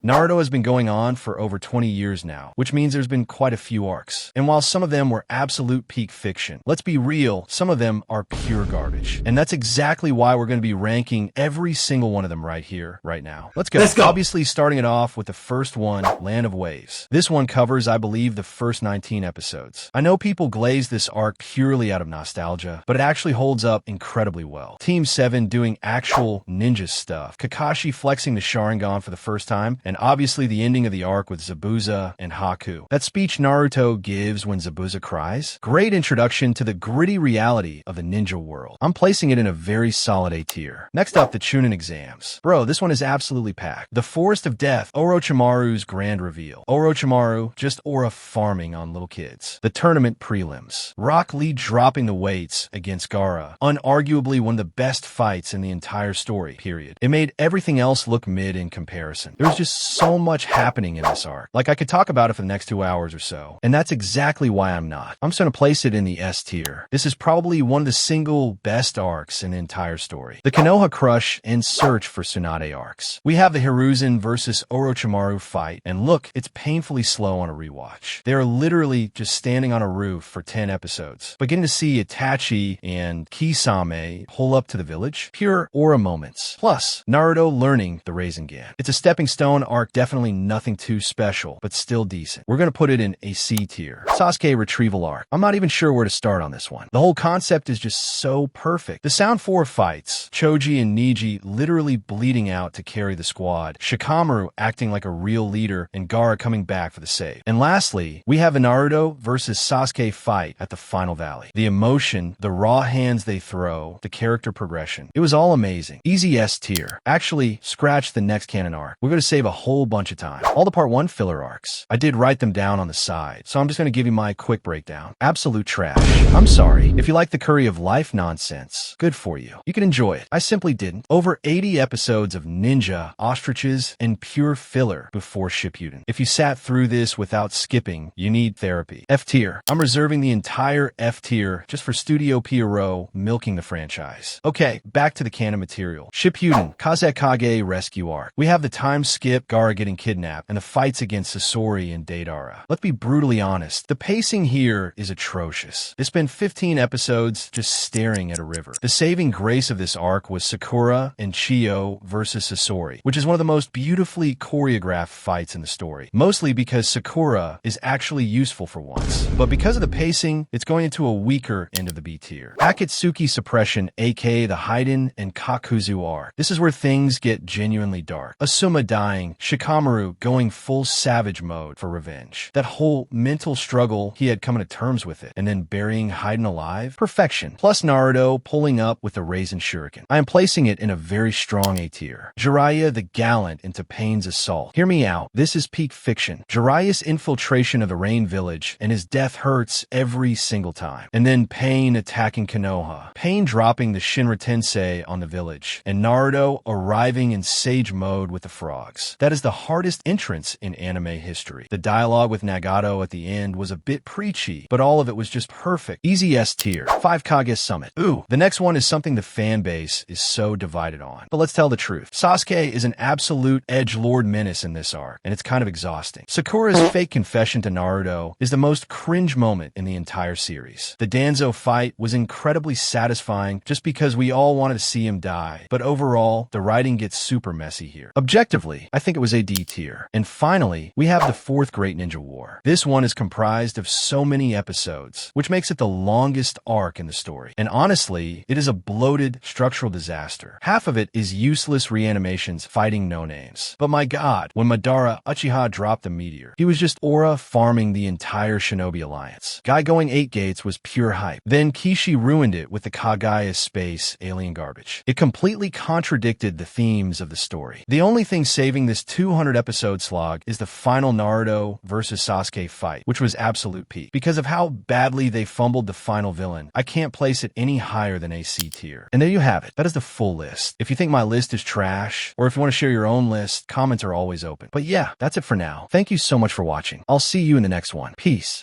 Naruto has been going on for over 20 years now, which means there's been quite a few arcs. And while some of them were absolute peak fiction, let's be real, some of them are pure garbage. And that's exactly why we're going to be ranking every single one of them right here, right now. Let's go. Obviously, starting it off with the first one, Land of Waves. This one covers, I believe, the first 19 episodes. I know people glaze this arc purely out of nostalgia, but it actually holds up incredibly well. Team 7 doing actual ninja stuff. Kakashi flexing the Sharingan for the first time, and obviously the ending of the arc with Zabuza and Haku. That speech Naruto gives when Zabuza cries. Great introduction to the gritty reality of the ninja world. I'm placing it in a very solid A tier. Next up, the Chunin exams. Bro, this one is absolutely packed. The Forest of Death, Orochimaru's grand reveal. Orochimaru just aura farming on little kids. The tournament prelims. Rock Lee dropping the weights against Gaara. Unarguably one of the best fights in the entire story, period. It made everything else look mid in comparison. There's just so much happening in this arc. Like, I could talk about it for the next 2 hours or so. And that's exactly why I'm not. I'm just going to place it in the S tier. This is probably one of the single best arcs in the entire story. The Konoha Crush and Search for Tsunade arcs. We have the Hiruzen versus Orochimaru fight. And look, it's painfully slow on a rewatch. They're literally just standing on a roof for 10 episodes. But getting to see Itachi and Kisame pull up to the village, pure aura moments. Plus, Naruto learning the Rasengan. It's a stepping stone arc, definitely nothing too special, but still decent. We're gonna put it in a C tier. Sasuke retrieval arc. I'm not even sure where to start on this one. The whole concept is just so perfect. The Sound 4 fights, Choji and Niji literally bleeding out to carry the squad, Shikamaru acting like a real leader, and Gaara coming back for the save. And lastly, we have a Naruto versus Sasuke fight at the final valley. The emotion, the raw hands they throw, the character progression. It was all amazing. Easy S tier. Actually, scratch the next canon arc. We're going to save a whole bunch of time. All the part 1 filler arcs. I did write them down on the side, so I'm just going to give you my quick breakdown. Absolute trash. I'm sorry. If you like the Curry of Life nonsense, good for you. You can enjoy it. I simply didn't. Over 80 episodes of ninja, ostriches, and pure filler before Shippuden. If you sat through this without skipping, you need therapy. F tier. I'm reserving the entire F tier just for Studio Pierrot milking the franchise. Okay, back to the canon material. Shippuden, Kazekage rescue arc. We have the time skip, Gaara getting kidnapped, and the fights against Sasori and Deidara. Let's be brutally honest. The pacing here is atrocious. They spend 15 episodes just staring at a river. The saving grace of this arc was Sakura and Chiyo versus Sasori, which is one of the most beautifully choreographed fights in the story. Mostly because Sakura is actually useful for once. But because of the pacing, it's going into a weaker end of the B tier. Akatsuki suppression, aka the Haiden and Kakuzu arc. This is where things get genuinely dark. Asuma dying, Shikamaru going full savage mode for revenge. That whole mental struggle he had coming to terms with it, and then burying Haiden alive? Perfection. Plus Naruto pulling up with the Raisin Shuriken. I am placing it in a very strong A tier. Jiraiya the gallant into Pain's assault. Hear me out. This is peak fiction. Jiraiya's infiltration of the Rain Village and his death hurts every single time. And then Pain attacking Konoha. Pain dropping the Shinra Tensei on the village. And Naruto arriving in Sage mode with the frogs. That is the hardest entrance in anime history. The dialogue with Nagato at the end was a bit preachy, but all of it was just perfect. Easy S tier. 5 Kage Summit. Ooh, the next one is something the fan base is so divided on. But let's tell the truth. Sasuke is an absolute edgelord menace in this arc, and it's kind of exhausting. Sakura's fake confession to Naruto is the most cringe moment in the entire series. The Danzo fight was incredibly satisfying just because we all wanted to see him die, but overall, the writing gets super messy here. Objectively, I think it was a D tier. And finally, we have the 4th Great Ninja War. This one is comprised of so many episodes, which makes it the longest arc in the story. And honestly, it is a bloated structural disaster. Half of it is useless reanimations fighting no-names. But my god, when Madara Uchiha dropped the meteor, he was just aura farming the entire Shinobi Alliance. Guy going 8 gates was pure hype. Then Kishi ruined it with the Kagaya space alien garbage. It completely contradicted the themes of the story. The only thing saving this 200 episode slog is the final Naruto versus Sasuke fight, which was absolute peak. Because of how badly they fumbled the final villain, I can't place it any higher than a C tier. And there you have it. That is the full list. If you think my list is trash, or if you want to share your own list, comments are always open. But yeah, that's it for now. Thank you so much for watching. I'll see you in the next one. Peace.